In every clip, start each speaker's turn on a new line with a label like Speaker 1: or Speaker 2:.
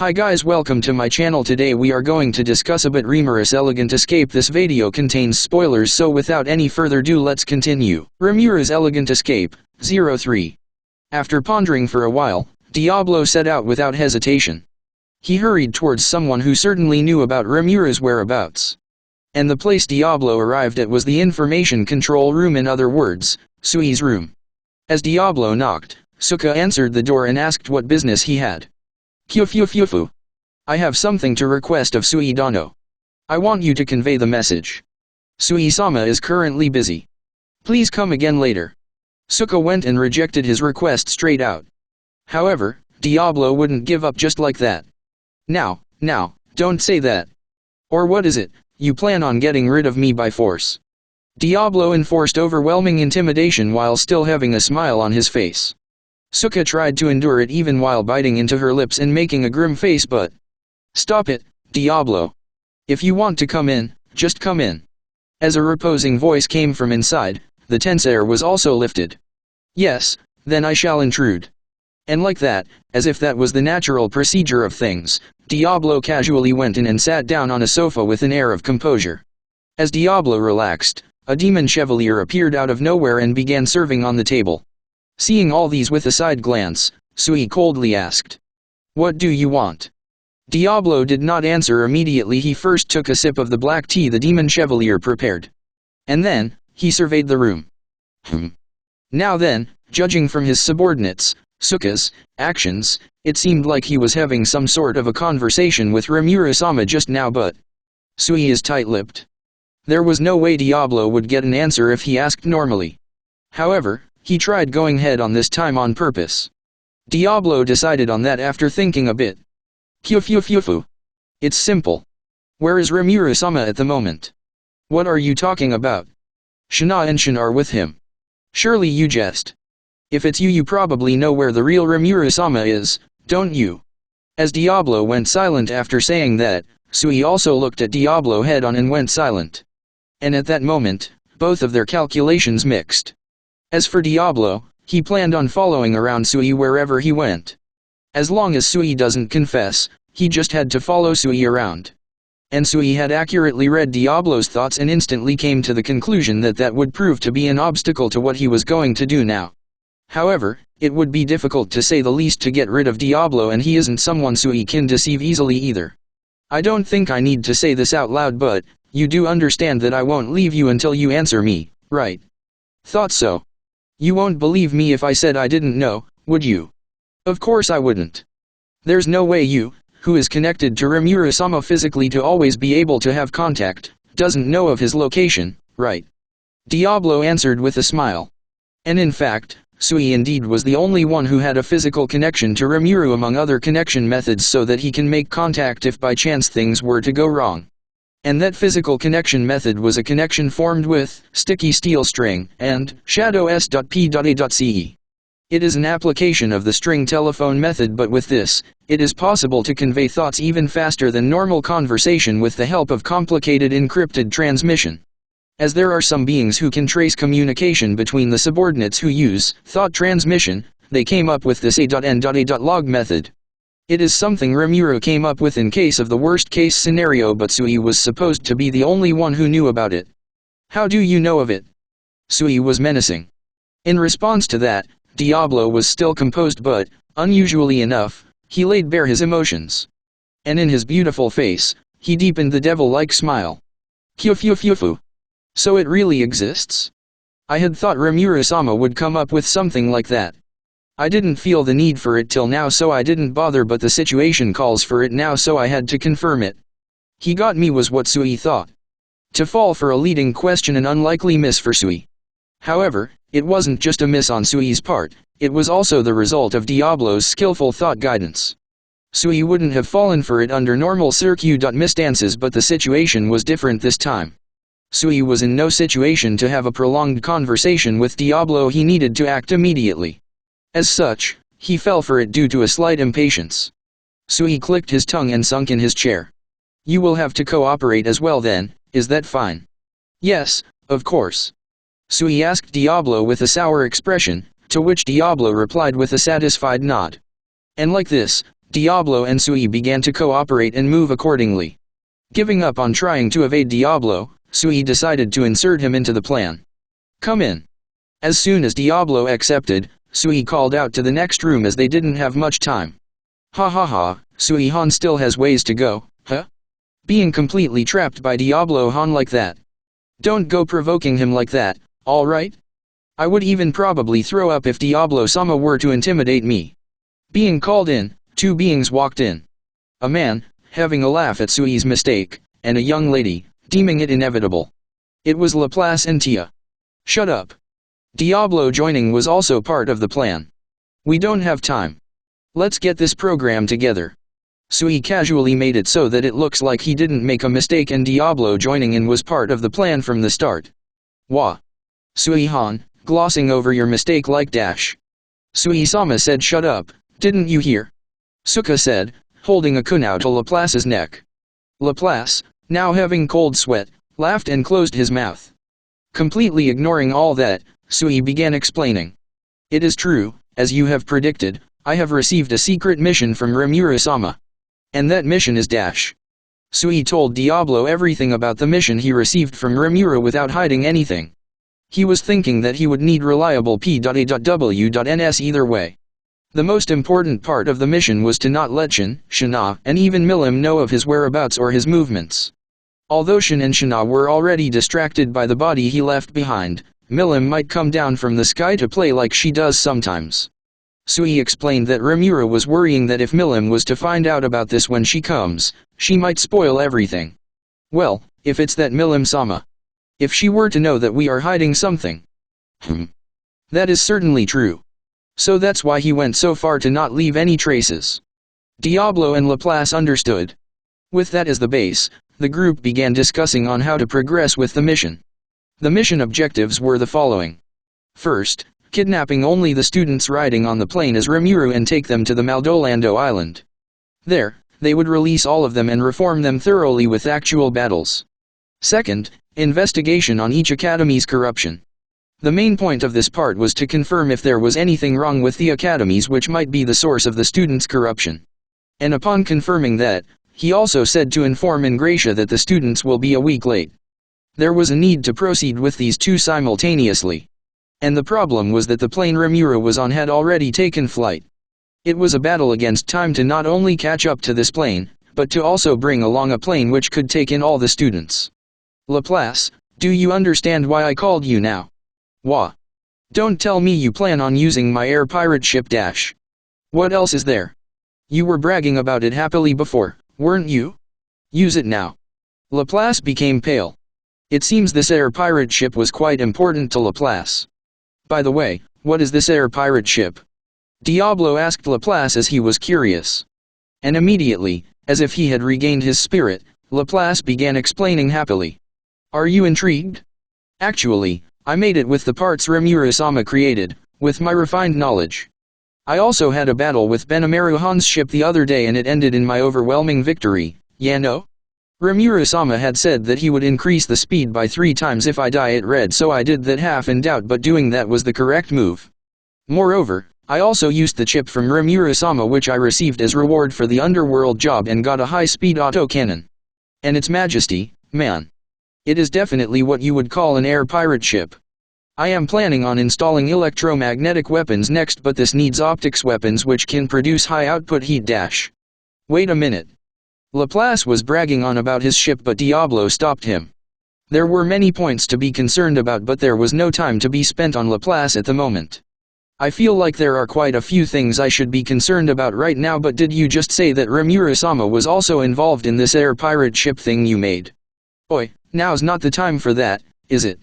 Speaker 1: Hi guys, welcome to my channel. Today we are going to discuss a bit Rimuru's Elegant Escape. This video contains spoilers, so without any further ado let's continue. Rimuru's Elegant Escape, 03. After pondering for a while, Diablo set out without hesitation. He hurried towards someone who certainly knew about Rimuru's whereabouts. And the place Diablo arrived at was the information control room, in other words, Sui's room. As Diablo knocked, Suka answered the door and asked what business he had. Kyufu. I have something to request of Sui Dano. I want you to convey the message. Sui-sama is currently busy. Please come again later. Suka went and rejected his request straight out. However, Diablo wouldn't give up just like that. Now, don't say that. Or what is it, you plan on getting rid of me by force? Diablo enforced overwhelming intimidation while still having a smile on his face. Suka tried to endure it even while biting into her lips and making a grim face, but... Stop it, Diablo. If you want to come in, just come in. As a reposing voice came from inside, the tense air was also lifted. Yes, then I shall intrude. And like that, as if that was the natural procedure of things, Diablo casually went in and sat down on a sofa with an air of composure. As Diablo relaxed, a demon chevalier appeared out of nowhere and began serving on the table. Seeing all these with a side glance, Sui coldly asked, "What do you want?" Diablo did not answer immediately. He first took a sip of the black tea the demon chevalier prepared. And then, he surveyed the room. Now then, judging from his subordinates, Suka's, actions, it seemed like he was having some sort of a conversation with Rimuru-sama just now, but... Sui is tight-lipped. There was no way Diablo would get an answer if he asked normally. However, he tried going head on this time on purpose. Diablo decided on that after thinking a bit. Kyufu. It's simple. Where is Rimuru-sama at the moment? What are you talking about? Shana and Shin are with him. Surely you jest. If it's you probably know where the real Rimuru-sama is, don't you? As Diablo went silent after saying that, Sui also looked at Diablo head on and went silent. And at that moment, both of their calculations mixed. As for Diablo, he planned on following around Sui wherever he went. As long as Sui doesn't confess, he just had to follow Sui around. And Sui had accurately read Diablo's thoughts and instantly came to the conclusion that that would prove to be an obstacle to what he was going to do now. However, it would be difficult to say the least to get rid of Diablo, and he isn't someone Sui can deceive easily either. I don't think I need to say this out loud, but, you do understand that I won't leave you until you answer me, right? Thought so. You won't believe me if I said I didn't know, would you? Of course I wouldn't. There's no way you, who is connected to Rimuru-sama physically to always be able to have contact, doesn't know of his location, right? Diablo answered with a smile. And in fact, Sui indeed was the only one who had a physical connection to Rimuru among other connection methods, so that he can make contact if by chance things were to go wrong. And that physical connection method was a connection formed with sticky steel string and shadow s.p.a.ce. It is an application of the string telephone method, but with this, it is possible to convey thoughts even faster than normal conversation with the help of complicated encrypted transmission. As there are some beings who can trace communication between the subordinates who use thought transmission, they came up with this a.n.a.log method. It is something Rimuru came up with in case of the worst-case scenario, but Sui was supposed to be the only one who knew about it. How do you know of it? Sui was menacing. In response to that, Diablo was still composed, but, unusually enough, he laid bare his emotions. And in his beautiful face, he deepened the devil-like smile. Kyufu. So it really exists? I had thought Rimuru-sama would come up with something like that. I didn't feel the need for it till now, so I didn't bother, but the situation calls for it now, so I had to confirm it. He got me, was what Sui thought. To fall for a leading question, an unlikely miss for Sui. However, it wasn't just a miss on Sui's part, it was also the result of Diablo's skillful thought guidance. Sui wouldn't have fallen for it under normal circustances, but the situation was different this time. Sui was in no situation to have a prolonged conversation with Diablo. He needed to act immediately. As such, he fell for it due to a slight impatience. Sui clicked his tongue and sunk in his chair. You will have to cooperate as well then, is that fine? Yes, of course. Sui asked Diablo with a sour expression, to which Diablo replied with a satisfied nod. And like this, Diablo and Sui began to cooperate and move accordingly. Giving up on trying to evade Diablo, Sui decided to insert him into the plan. Come in. As soon as Diablo accepted, Sui called out to the next room as they didn't have much time. Ha ha ha, Sui-han still has ways to go, huh? Being completely trapped by Diablo-han like that. Don't go provoking him like that, alright? I would even probably throw up if Diablo-sama were to intimidate me. Being called in, two beings walked in. A man, having a laugh at Sui's mistake, and a young lady, deeming it inevitable. It was Laplace and Tia. Shut up. Diablo joining was also part of the plan. We don't have time. Let's get this program together. Sui casually made it so that it looks like he didn't make a mistake and Diablo joining in was part of the plan from the start. Wah. Sui-han, glossing over your mistake like dash. Sui-sama said shut up, didn't you hear? Suka said, holding a kunao to Laplace's neck. Laplace, now having cold sweat, laughed and closed his mouth. Completely ignoring all that, Sui began explaining. It is true, as you have predicted, I have received a secret mission from Rimuru-sama. And that mission is dash. Sui told Diablo everything about the mission he received from Rimuru without hiding anything. He was thinking that he would need reliable P.A.W.Ns either way. The most important part of the mission was to not let Shin, Shana, and even Milim know of his whereabouts or his movements. Although Shin and Shana were already distracted by the body he left behind, Milim might come down from the sky to play like she does sometimes. Sui explained that Rimuru was worrying that if Milim was to find out about this when she comes, she might spoil everything. Well, if it's that Milim-sama. If she were to know that we are hiding something. That is certainly true. So that's why he went so far to not leave any traces. Diablo and Laplace understood. With that as the base, the group began discussing on how to progress with the mission. The mission objectives were the following. First, kidnapping only the students riding on the plane as Rimuru and take them to the Maldolando Island. There, they would release all of them and reform them thoroughly with actual battles. Second, investigation on each academy's corruption. The main point of this part was to confirm if there was anything wrong with the academies which might be the source of the students' corruption. And upon confirming that, he also said to inform Ingratia that the students will be a week late. There was a need to proceed with these two simultaneously. And the problem was that the plane Rimuru was on had already taken flight. It was a battle against time to not only catch up to this plane, but to also bring along a plane which could take in all the students. Laplace, do you understand why I called you now? Wah. Don't tell me you plan on using my air pirate ship dash. What else is there? You were bragging about it happily before, weren't you? Use it now. Laplace became pale. It seems this air pirate ship was quite important to Laplace. By the way, what is this air pirate ship? Diablo asked Laplace as he was curious. And immediately, as if he had regained his spirit, Laplace began explaining happily. Are you intrigued? Actually, I made it with the parts Rimuru-sama created, with my refined knowledge. I also had a battle with Benimaru-han's ship the other day and it ended in my overwhelming victory, ya know? Rimuru-sama had said that he would increase the speed by 3 times if I die at red, so I did that half in doubt, but doing that was the correct move. Moreover, I also used the chip from Rimuru-sama which I received as reward for the underworld job and got a high-speed autocannon. And its majesty, man. It is definitely what you would call an air pirate ship. I am planning on installing electromagnetic weapons next, but this needs optics weapons which can produce high output heat dash. Wait a minute. Laplace was bragging on about his ship but Diablo stopped him. There were many points to be concerned about but there was no time to be spent on Laplace at the moment. I feel like there are quite a few things I should be concerned about right now, but did you just say that Rimuru-sama was also involved in this air pirate ship thing you made? Oi, now's not the time for that, is it?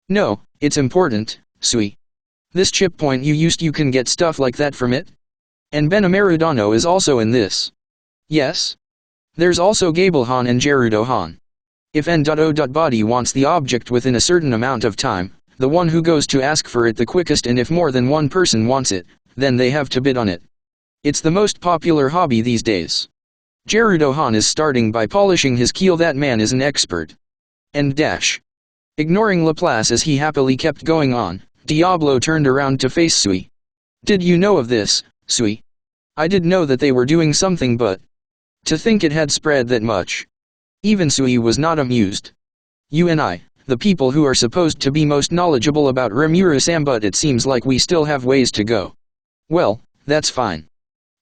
Speaker 1: No, it's important, Sui. This chip point you used, you can get stuff like that from it? And Benimaru Dano is also in this. Yes? There's also Gablehan and Gerudo-han. If N.O.Body wants the object within a certain amount of time, the one who goes to ask for it the quickest, and if more than one person wants it, then they have to bid on it. It's the most popular hobby these days. Gerudo-han is starting by polishing his keel. That man is an expert. And dash. Ignoring Laplace as he happily kept going on, Diablo turned around to face Sui. Did you know of this, Sui? I did know that they were doing something, but to think it had spread that much. Even Sui was not amused. You and I, the people who are supposed to be most knowledgeable about Rimuru-san, but it seems like we still have ways to go. Well, that's fine.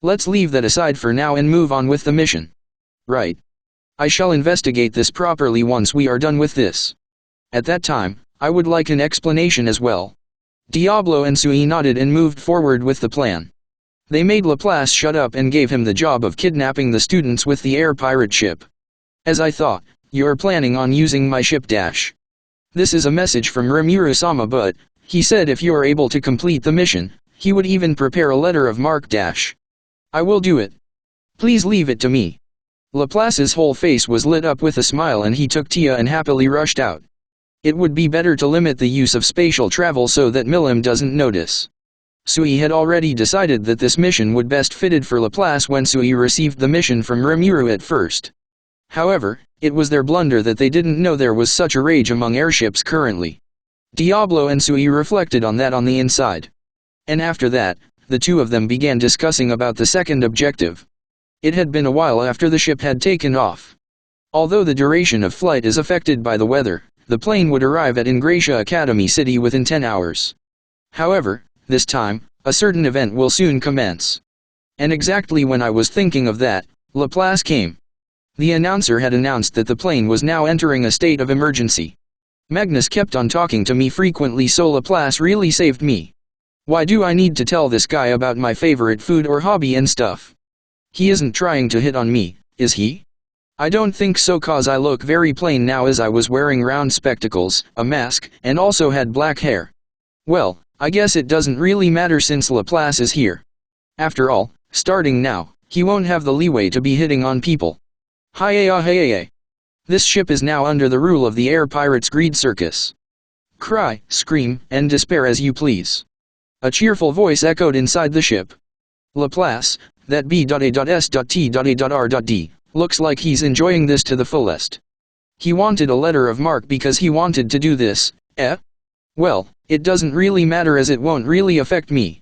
Speaker 1: Let's leave that aside for now and move on with the mission. Right. I shall investigate this properly once we are done with this. At that time, I would like an explanation as well. Diablo and Sui nodded and moved forward with the plan. They made Laplace shut up and gave him the job of kidnapping the students with the air pirate ship. As I thought, you're planning on using my ship dash. This is a message from Rimuru-sama, but he said if you are able to complete the mission, he would even prepare a letter of marque dash. I will do it. Please leave it to me. Laplace's whole face was lit up with a smile and he took Tia and happily rushed out. It would be better to limit the use of spatial travel so that Milim doesn't notice. Sui had already decided that this mission would best fitted for Laplace when Sui received the mission from Rimuru at first. However, it was their blunder that they didn't know there was such a rage among airships currently. Diablo and Sui reflected on that on the inside. And after that, the two of them began discussing about the second objective. It had been a while after the ship had taken off. Although the duration of flight is affected by the weather, the plane would arrive at Ingratia Academy City within 10 hours. However, this time, a certain event will soon commence. And exactly when I was thinking of that, Laplace came. The announcer had announced that the plane was now entering a state of emergency. Magnus kept on talking to me frequently, so Laplace really saved me. Why do I need to tell this guy about my favorite food or hobby and stuff? He isn't trying to hit on me, is he? I don't think so, cause I look very plain now as I was wearing round spectacles, a mask, and also had black hair. Well, I guess it doesn't really matter since Laplace is here. After all, starting now, he won't have the leeway to be hitting on people. Hi-ya-hi-ya. This ship is now under the rule of the air pirates' greed circus. Cry, scream, and despair as you please. A cheerful voice echoed inside the ship. Laplace, that B.A.S.T.A.R.D, looks like he's enjoying this to the fullest. He wanted a letter of marque because he wanted to do this, eh? Well, it doesn't really matter as it won't really affect me.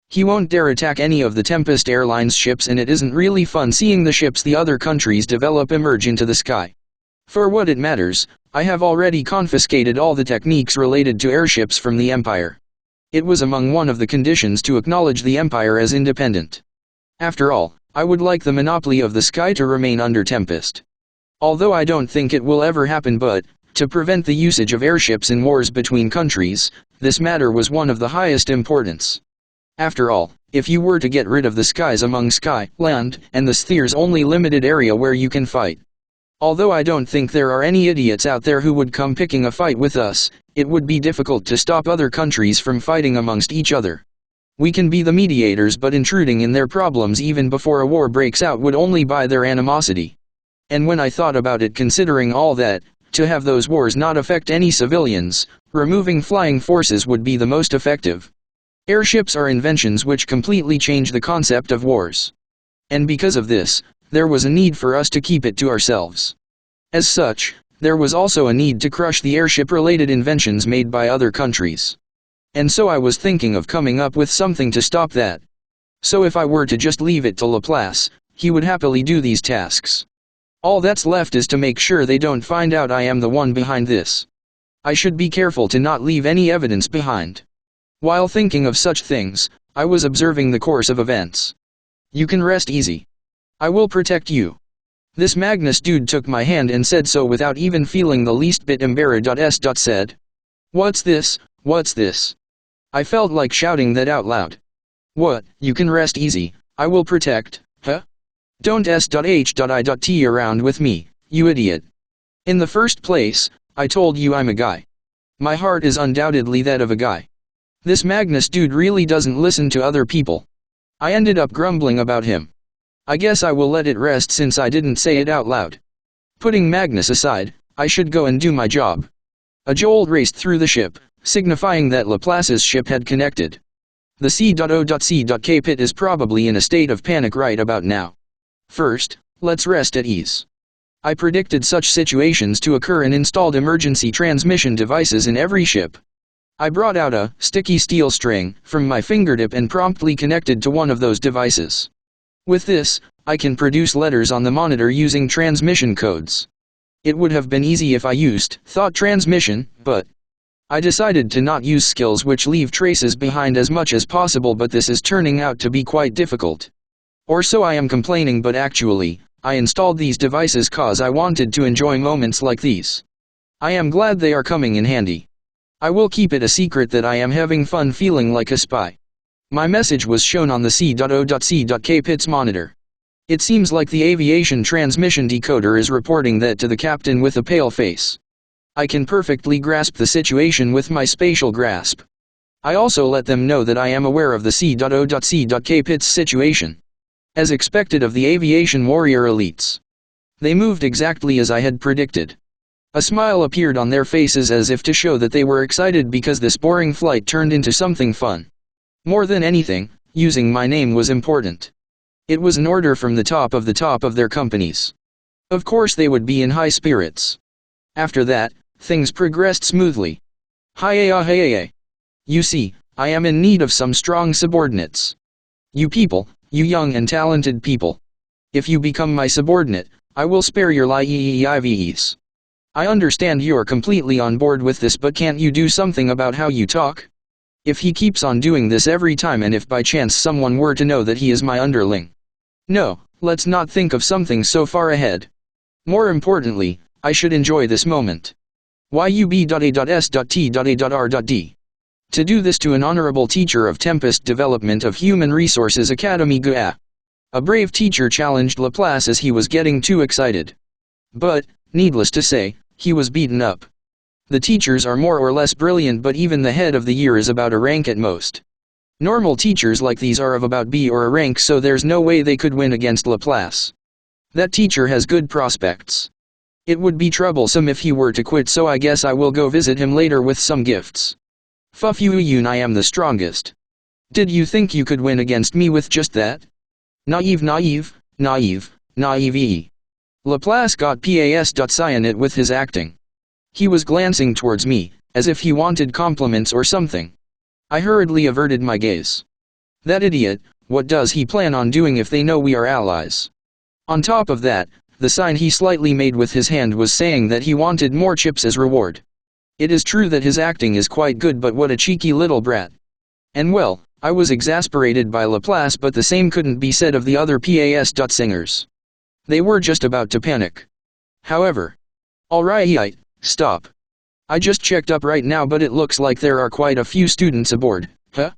Speaker 1: He won't dare attack any of the Tempest Airlines ships, and it isn't really fun seeing the ships the other countries develop emerge into the sky. For what it matters, I have already confiscated all the techniques related to airships from the Empire. It was among one of the conditions to acknowledge the Empire as independent. After all, I would like the monopoly of the sky to remain under Tempest. Although I don't think it will ever happen, but to prevent the usage of airships in wars between countries, this matter was one of the highest importance. After all, if you were to get rid of the skies among sky, land, and the sphere's only limited area where you can fight. Although I don't think there are any idiots out there who would come picking a fight with us, it would be difficult to stop other countries from fighting amongst each other. We can be the mediators, but intruding in their problems even before a war breaks out would only buy their animosity. And when I thought about it, considering all that, to have those wars not affect any civilians, removing flying forces would be the most effective. Airships are inventions which completely change the concept of wars. And because of this, there was a need for us to keep it to ourselves. As such, there was also a need to crush the airship-related inventions made by other countries. And so I was thinking of coming up with something to stop that. So if I were to just leave it to Laplace, he would happily do these tasks. All that's left is to make sure they don't find out I am the one behind this. I should be careful to not leave any evidence behind. While thinking of such things, I was observing the course of events. You can rest easy. I will protect you. This Magnus dude took my hand and said so without even feeling the least bit embarrassed. Said, "What's this, what's this?" I felt like shouting that out loud. What, you can rest easy, I will protect, huh? Don't s.h.i.t around with me, you idiot. In the first place, I told you I'm a guy. My heart is undoubtedly that of a guy. This Magnus dude really doesn't listen to other people. I ended up grumbling about him. I guess I will let it rest since I didn't say it out loud. Putting Magnus aside, I should go and do my job. A jolt raced through the ship, signifying that Laplace's ship had connected. The C.O.C.K pit is probably in a state of panic right about now. First, let's rest at ease. I predicted such situations to occur and installed emergency transmission devices in every ship. I brought out a sticky steel string from my fingertip and promptly connected to one of those devices. With this, I can produce letters on the monitor using transmission codes. It would have been easy if I used thought transmission, but I decided to not use skills which leave traces behind as much as possible, but this is turning out to be quite difficult. Or so I am complaining, but actually, I installed these devices cause I wanted to enjoy moments like these. I am glad they are coming in handy. I will keep it a secret that I am having fun feeling like a spy. My message was shown on the C.O.C.K Pit's monitor. It seems like the aviation transmission decoder is reporting that to the captain with a pale face. I can perfectly grasp the situation with my spatial grasp. I also let them know that I am aware of the C.O.C.K Pit's situation. As expected of the aviation warrior elites. They moved exactly as I had predicted. A smile appeared on their faces as if to show that they were excited because this boring flight turned into something fun. More than anything, using my name was important. It was an order from the top of their companies. Of course they would be in high spirits. After that, things progressed smoothly. Hi. You see, I am in need of some strong subordinates. You people, you young and talented people. If you become my subordinate, I will spare your lives. I understand you are completely on board with this, but can't you do something about how you talk? If he keeps on doing this every time, and if by chance someone were to know that he is my underling. No, let's not think of something so far ahead. More importantly, I should enjoy this moment. YUB.A.S.T.A.R.D. To do this to an honorable teacher of Tempest Development of Human Resources Academy GUA. A brave teacher challenged Laplace as he was getting too excited. But, needless to say, he was beaten up. The teachers are more or less brilliant, but even the head of the year is about a rank at most. Normal teachers like these are of about B or a rank, so there's no way they could win against Laplace. That teacher has good prospects. It would be troublesome if he were to quit, so I guess I will go visit him later with some gifts. Fuffyun, I am the strongest. Did you think you could win against me with just that? Naive. Laplace got pas.cyanate with his acting. He was glancing towards me, as if he wanted compliments or something. I hurriedly averted my gaze. That idiot, what does he plan on doing if they know we are allies? On top of that, the sign he slightly made with his hand was saying that he wanted more chips as reward. It is true that his acting is quite good, but what a cheeky little brat. And well, I was exasperated by Laplace, but the same couldn't be said of the other pas.singers. They were just about to panic. However. Alright, stop. I just checked up right now, but it looks like there are quite a few students aboard. Huh?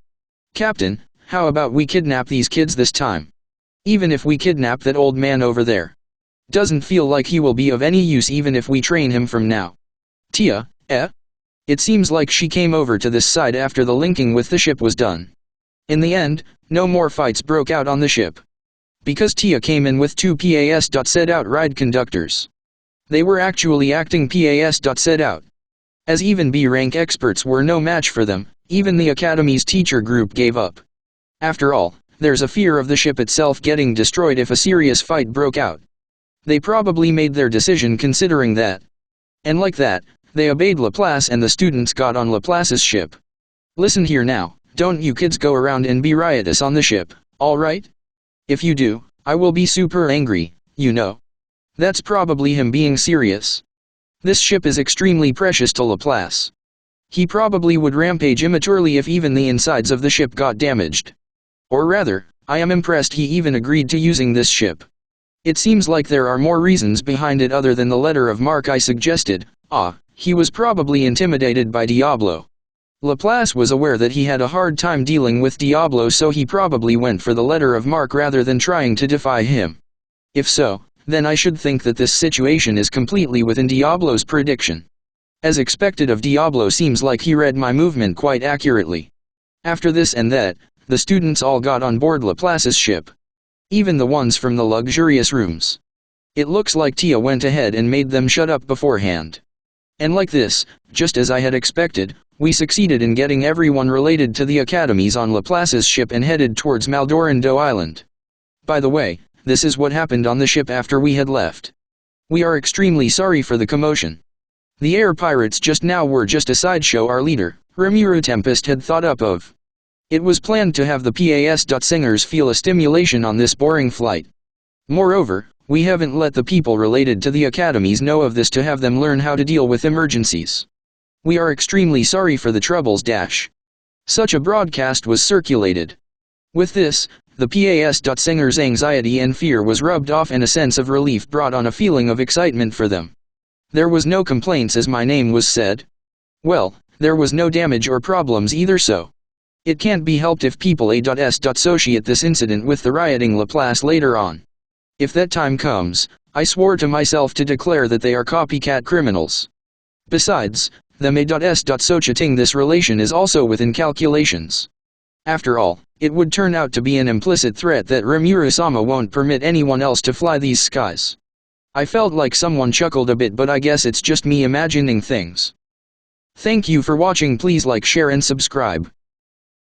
Speaker 1: Captain, how about we kidnap these kids this time? Even if we kidnap that old man over there. Doesn't feel like he will be of any use even if we train him from now. Tia, It seems like she came over to this side after the linking with the ship was done. In the end, no more fights broke out on the ship. Because Tia came in with two pas.set out ride conductors. They were actually acting pas.set out. As even B-rank experts were no match for them, even the Academy's teacher group gave up. After all, there's a fear of the ship itself getting destroyed if a serious fight broke out. They probably made their decision considering that. And like that, they obeyed Laplace and the students got on Laplace's ship. Listen here now, don't you kids go around and be riotous on the ship, alright? If you do, I will be super angry, you know. That's probably him being serious. This ship is extremely precious to Laplace. He probably would rampage immaturely if even the insides of the ship got damaged. Or rather, I am impressed he even agreed to using this ship. It seems like there are more reasons behind it other than the letter of marque I suggested. He was probably intimidated by Diablo. Laplace was aware that he had a hard time dealing with Diablo, so he probably went for the letter of marque rather than trying to defy him. If so, then I should think that this situation is completely within Diablo's prediction. As expected of Diablo, seems like he read my movement quite accurately. After this and that, the students all got on board Laplace's ship. Even the ones from the luxurious rooms. It looks like Tia went ahead and made them shut up beforehand. And like this, just as I had expected, we succeeded in getting everyone related to the academies on Laplace's ship and headed towards Maldorando Island. By the way, this is what happened on the ship after we had left. We are extremely sorry for the commotion. The air pirates just now were just a sideshow our leader, Rimuru Tempest, had thought up of. It was planned to have the PAS.singers feel a stimulation on this boring flight. Moreover, we haven't let the people related to the academies know of this to have them learn how to deal with emergencies. We are extremely sorry for the troubles. Such a broadcast was circulated. With this, the PAS.singers' anxiety and fear was rubbed off and a sense of relief brought on a feeling of excitement for them. There was no complaints as my name was said. Well, there was no damage or problems either, so it can't be helped if people associate this incident with the rioting Laplace later on. If that time comes, I swore to myself to declare that they are copycat criminals. Besides, them associating this relation is also within calculations. After all, it would turn out to be an implicit threat that Rimuru-sama won't permit anyone else to fly these skies. I felt like someone chuckled a bit, but I guess it's just me imagining things. Thank you for watching. Please like, share and subscribe.